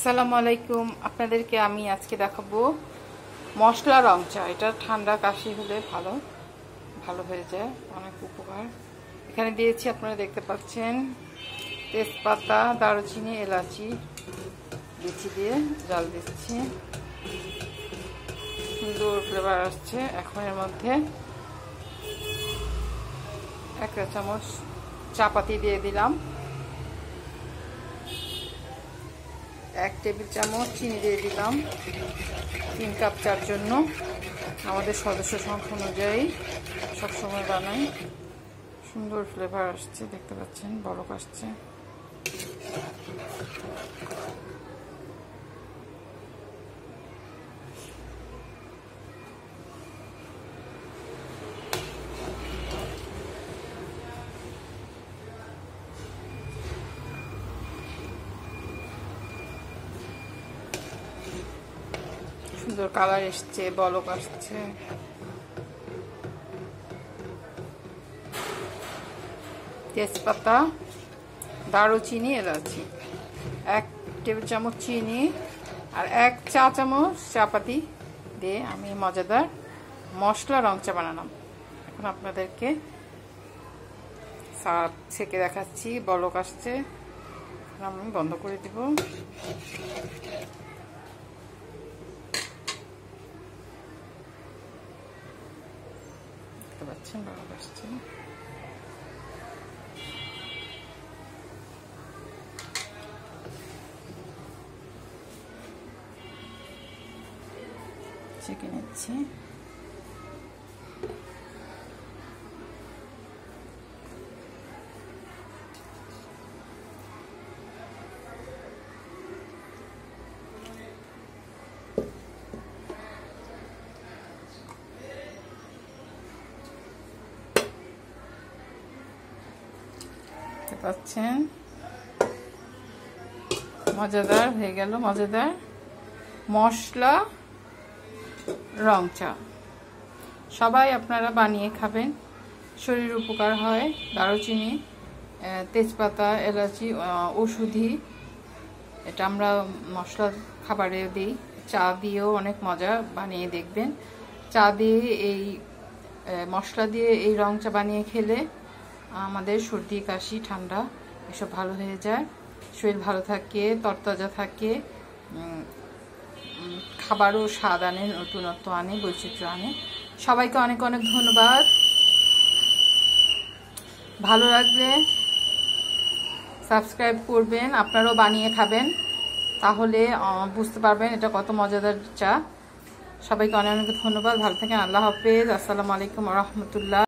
আসসালামু আলাইকুম। আপনাদেরকে আমি আজকে দেখাবো মশলা রং চা। এটা ঠান্ডা কাশি হলে ভালো হয়ে যায়, অনেক উপকার। এখানে দিয়েছি, আপনারা দেখতে পাচ্ছেন, তেজপাতা, দারুচিনি, এলাচি বিচি দিয়ে জাল দিচ্ছি। সুন্দর ফ্লেভার আসছে। এখন এর মধ্যে 1 চা চামচ চা পাতি দিয়ে দিলাম, 1 টেবিল চামচ চিনি দিয়ে দিলাম। 3 কাপ চার জন্য আমাদের সদস্য সংখ্যা অনুযায়ী সবসময় বানাই। সুন্দর ফ্লেভার আসছে, দেখতে পাচ্ছেন, বরফ আসছে। সুন্দর কালার এসছে, বলক আসছে। তেজপাতা, দারুচিনি, এলাচি, 1 টেবিল চামচ চিনি আর 1 চা চামচ চা পাতি দিয়ে আমি মজাদার মশলা রং চা বানালাম। এখন আপনাদেরকে ছেঁকে দেখাচ্ছি, বলক আসছে। আমি বন্ধ করে দিব। দেখতে পাচ্ছেন, বলক আসছে। ছেঁকে নিচ্ছি। পাচ্ছেন, মজাদার হয়ে গেল, মজাদার মশলা রং চা। সবাই আপনারা বানিয়ে খাবেন, শরীর উপকার হয়। দারুচিনি, তেজপাতা, এলাচি ঔষধি, এটা আমরা মশলা খাবারে দিই। চা দিয়েও অনেক মজা, বানিয়ে দেখবেন। চা দিয়ে এই মশলা দিয়ে এই রং চা বানিয়ে খেলে আমাদের সর্দি, কাশি, ঠান্ডা এসব ভালো হয়ে যায়। শরীর ভালো থাকে, তরতাজা থাকে, খাবারও স্বাদ আনে, নতুনত্ব আনে, বৈচিত্র্য আনে। সবাইকে অনেক অনেক ধন্যবাদ। ভালো লাগলে সাবস্ক্রাইব করবেন, আপনারাও বানিয়ে খাবেন, তাহলে বুঝতে পারবেন এটা কত মজাদার চা। সবাইকে অনেক অনেক ধন্যবাদ। ভালো থাকেন। আল্লাহ হাফেজ। আসসালামু আলাইকুম ওয়া রাহমাতুল্লাহ।